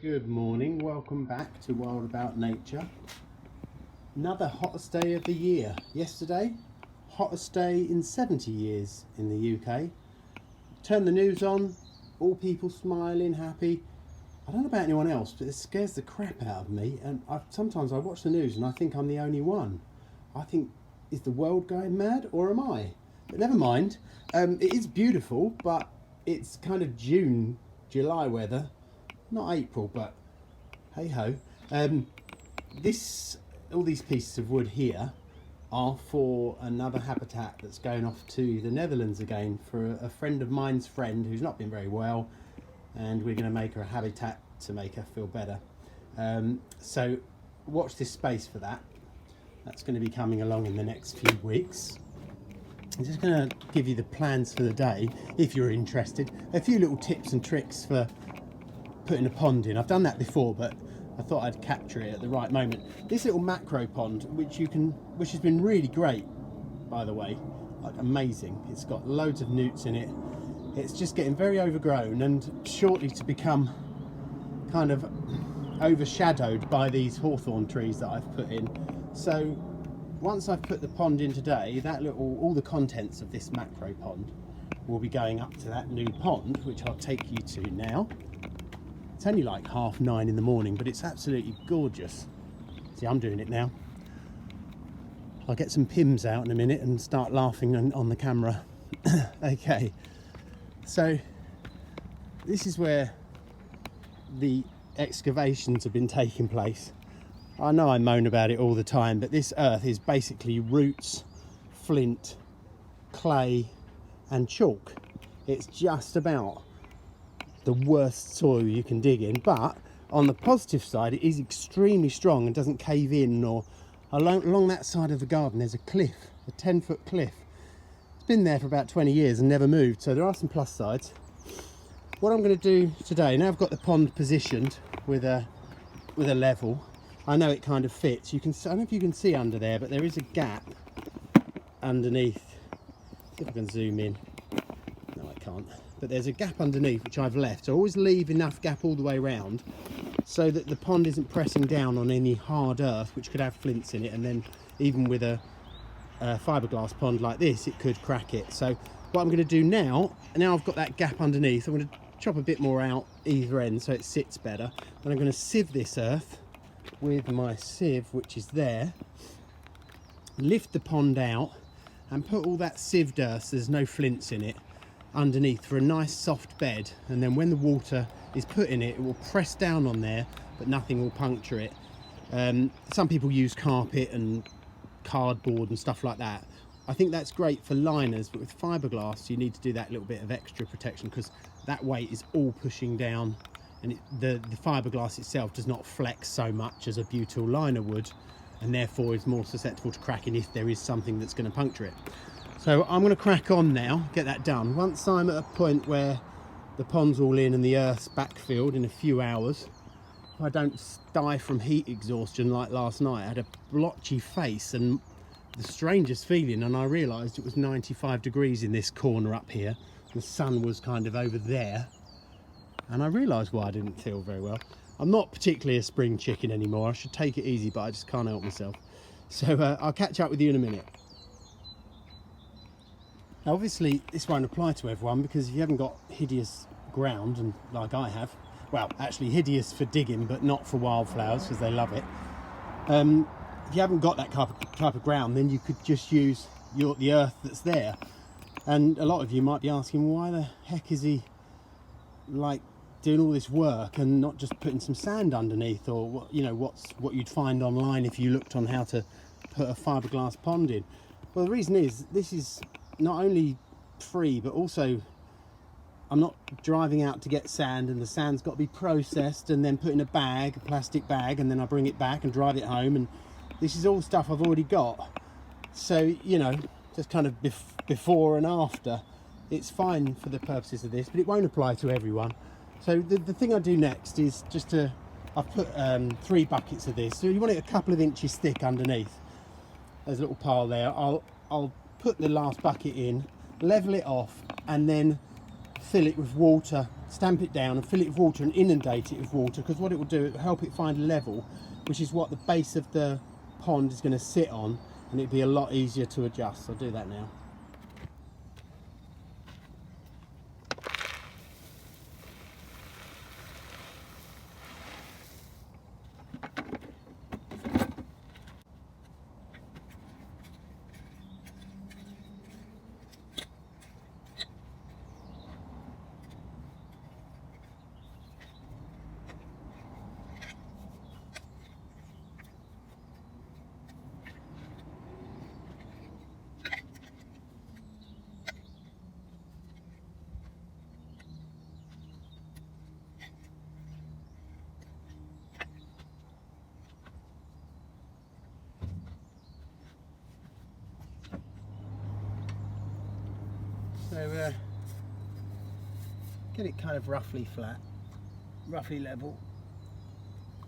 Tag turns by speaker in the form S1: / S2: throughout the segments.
S1: Good morning, welcome back to Wild About Nature. Another hottest day of the year. Yesterday, hottest day in 70 years in the UK. Turn the news on, all people smiling, happy. I don't know about anyone else, but it scares the crap out of me. And sometimes I watch the news and I think I'm the only one. I think, is the world going mad or am I? But never mind. It is beautiful, but it's kind of June, July weather. Not April, but hey ho. All these pieces of wood here are for another habitat that's going off to the Netherlands again for a friend of mine's friend who's not been very well, and we're going to make her a habitat to make her feel better. So watch this space for that. That's going to be coming along in the next few weeks. I'm just going to give you the plans for the day if you're interested. A few little tips and tricks for putting a pond in. I've done that before, but I thought I'd capture it at the right moment. This little macro pond, which has been really great, by the way, like amazing. It's got loads of newts in it. It's just getting very overgrown and shortly to become kind of overshadowed by these hawthorn trees that I've put in. So once I've put the pond in today, all the contents of this macro pond will be going up to that new pond, which I'll take you to now. It's only like 9:30 in the morning, but it's absolutely gorgeous. See, I'm doing it now. I'll get some Pims out in a minute and start laughing on the camera. Okay, so this is where the excavations have been taking place. I know I moan about it all the time, but this earth is basically roots, flint, clay and chalk. It's just about the worst soil you can dig in, but on the positive side it is extremely strong and doesn't cave in. Or along that side of the garden there's a cliff, a 10-foot cliff. It's been there for about 20 years and never moved, so there are some plus sides. What I'm going to do today, now I've got the pond positioned with a level, I know it kind of fits. I don't know if you can see under there, but there is a gap underneath. See if I can zoom in. No, I can't. But there's a gap underneath which I've left. So I always leave enough gap all the way around so that the pond isn't pressing down on any hard earth which could have flints in it, and then even with a fiberglass pond like this it could crack it. So what I'm going to do now I've got that gap underneath, I'm going to chop a bit more out either end so it sits better, and I'm going to sieve this earth with my sieve, which is there, lift the pond out and put all that sieved earth, so there's no flints in it, underneath for a nice soft bed. And then when the water is put in it, it will press down on there but nothing will puncture it. Some people use carpet and cardboard and stuff like that. I think that's great for liners, but with fiberglass you need to do that little bit of extra protection because that weight is all pushing down, and the fiberglass itself does not flex so much as a butyl liner would, and therefore is more susceptible to cracking if there is something that's going to puncture it. So I'm going to crack on now, get that done. Once I'm at a point where the pond's all in and the earth's backfilled in a few hours, if I don't die from heat exhaustion like last night. I had a blotchy face and the strangest feeling, and I realised it was 95 degrees in this corner up here. The sun was kind of over there, and I realised why I didn't feel very well. I'm not particularly a spring chicken anymore. I should take it easy, but I just can't help myself. So I'll catch up with you in a minute. Now obviously this won't apply to everyone, because if you haven't got hideous ground, and like I have, well actually hideous for digging but not for wildflowers because they love it, if you haven't got that type of ground, then you could just use the earth that's there. And a lot of you might be asking, why the heck is he like doing all this work and not just putting some sand underneath, or what you'd find online if you looked on how to put a fiberglass pond in? Well, the reason is this is not only free, but also I'm not driving out to get sand, and the sand's got to be processed and then put in a plastic bag, and then I bring it back and drive it home, and this is all stuff I've already got. So just kind of before and after, it's fine for the purposes of this, but it won't apply to everyone. So the thing I do next is I've put 3 buckets of this, so you want it a couple of inches thick underneath. There's a little pile there. I'll put the last bucket in, level it off, and then fill it with water stamp it down and fill it with water and inundate it with water, because what it will do, it will help it find a level, which is what the base of the pond is going to sit on, and it'll be a lot easier to adjust. I'll do that now. So get it kind of roughly flat, roughly level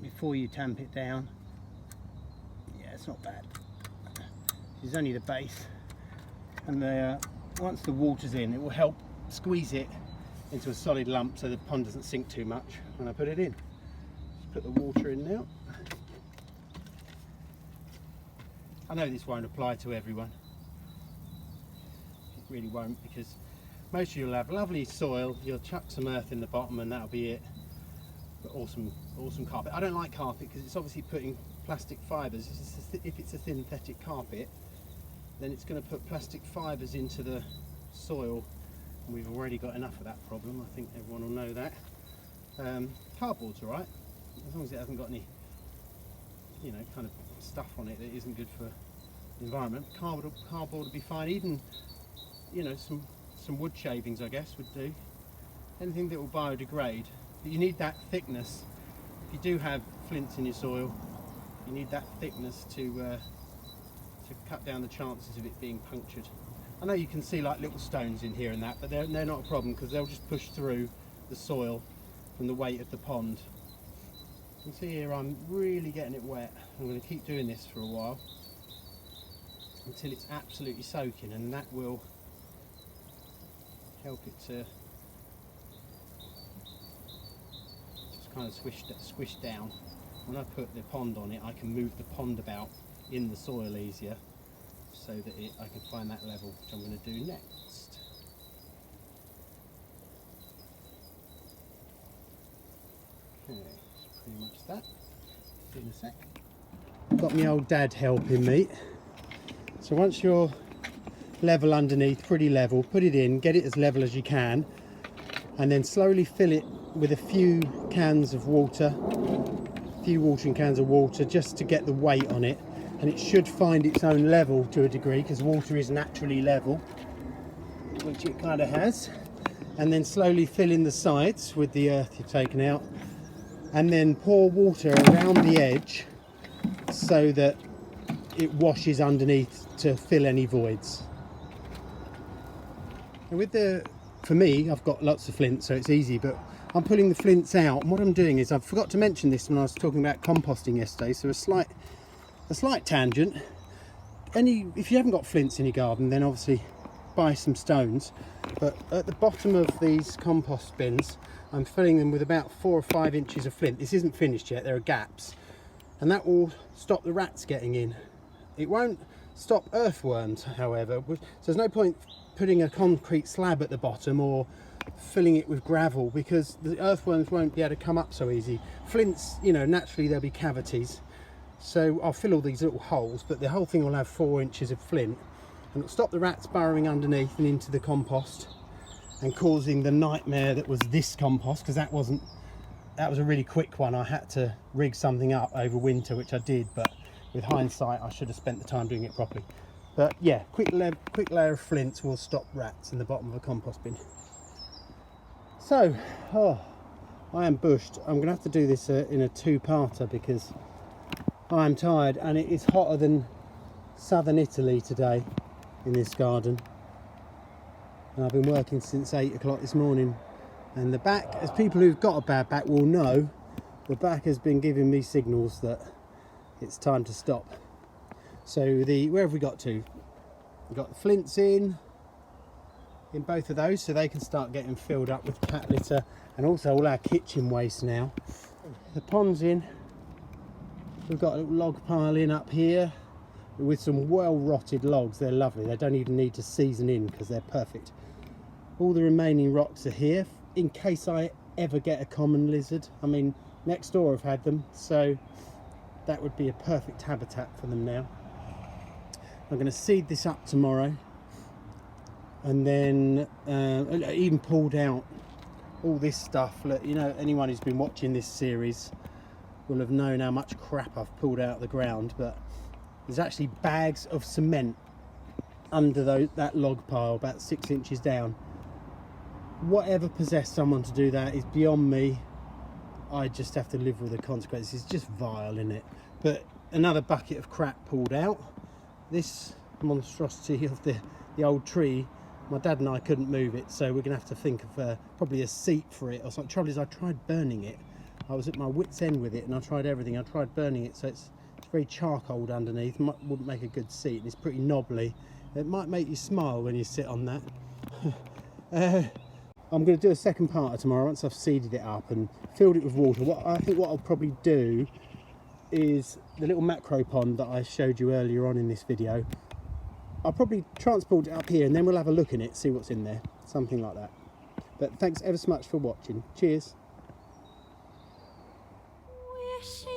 S1: before you tamp it down. Yeah, it's not bad. It's only the base, and once the water's in, it will help squeeze it into a solid lump so the pond doesn't sink too much when I put it in. Just put the water in now. I know this won't apply to everyone. It really won't, because most of you will have lovely soil, you'll chuck some earth in the bottom and that'll be it. But awesome carpet. I don't like carpet because it's obviously putting plastic fibres. If it's a synthetic carpet, then it's going to put plastic fibres into the soil, and we've already got enough of that problem. I think everyone will know that. Cardboard's alright, as long as it hasn't got any, you know, kind of stuff on it that isn't good for the environment. Cardboard would be fine. Even, you know, some wood shavings, I guess, would do. Anything that will biodegrade. But you need that thickness. If you do have flints in your soil, you need that thickness to cut down the chances of it being punctured. I know you can see like little stones in here and that, but they're not a problem because they'll just push through the soil from the weight of the pond. You can see here I'm really getting it wet. I'm going to keep doing this for a while until it's absolutely soaking, and that will help it to just kind of squish down. When I put the pond on it, I can move the pond about in the soil easier, so that I can find that level, which I'm going to do next. Okay, that's pretty much that. See you in a sec. Got my old dad helping me. So once you're level underneath, pretty level, put it in, get it as level as you can, and then slowly fill it with a few cans of water, a few watering cans of water, just to get the weight on it. And it should find its own level to a degree, because water is naturally level, which it kind of has. And then slowly fill in the sides with the earth you've taken out, and then pour water around the edge so that it washes underneath to fill any voids. And for me, I've got lots of flints, so it's easy, but I'm pulling the flints out, and what I'm doing is, I forgot to mention this when I was talking about composting yesterday, so a slight tangent. If you haven't got flints in your garden, then obviously buy some stones, but at the bottom of these compost bins, I'm filling them with about 4 or 5 inches of flint. This isn't finished yet, there are gaps, and that will stop the rats getting in. It won't stop earthworms, however, so there's no point putting a concrete slab at the bottom or filling it with gravel, because the earthworms won't be able to come up so easy. Flints, you know, naturally there'll be cavities, so I'll fill all these little holes, but the whole thing will have 4 inches of flint, and it'll stop the rats burrowing underneath and into the compost and causing the nightmare that was this compost, because that was a really quick one. I had to rig something up over winter, which I did, but with hindsight I should have spent the time doing it properly. But yeah, quick layer of flints will stop rats in the bottom of a compost bin. So, I am bushed. I'm going to have to do this in a two-parter, because I'm tired, and it is hotter than southern Italy today in this garden. And I've been working since 8 o'clock this morning, and the back, as people who've got a bad back will know, the back has been giving me signals that it's time to stop. So where have we got to? We've got the flints in, in both of those so they can start getting filled up with cat litter and also all our kitchen waste now. The pond's in. We've got a little log pile in up here with some well rotted logs. They're lovely. They don't even need to season in because they're perfect. All the remaining rocks are here in case I ever get a common lizard. I mean, next door I've had them, so that would be a perfect habitat for them now. I'm going to seed this up tomorrow, and then even pulled out all this stuff. Look, you know, anyone who's been watching this series will have known how much crap I've pulled out of the ground, but there's actually bags of cement under that log pile about 6 inches down. Whatever possessed someone to do that is beyond me. I just have to live with the consequences. It's just vile, isn't it? But another bucket of crap pulled out. This monstrosity of the old tree, my dad and I couldn't move it, so we're gonna have to think of probably a seat for it or something. Trouble is, I tried burning it. I was at my wit's end with it, and I tried everything. I tried burning it, so it's very charcoaled underneath. Wouldn't make a good seat, and it's pretty knobbly. It might make you smile when you sit on that. I'm going to do a second part tomorrow once I've seeded it up and filled it with water. What I'll probably do is the little macro pond that I showed you earlier on in this video. I'll probably transport it up here, and then we'll have a look in it, see what's in there, something like that. But thanks ever so much for watching. Cheers.
S2: Wishing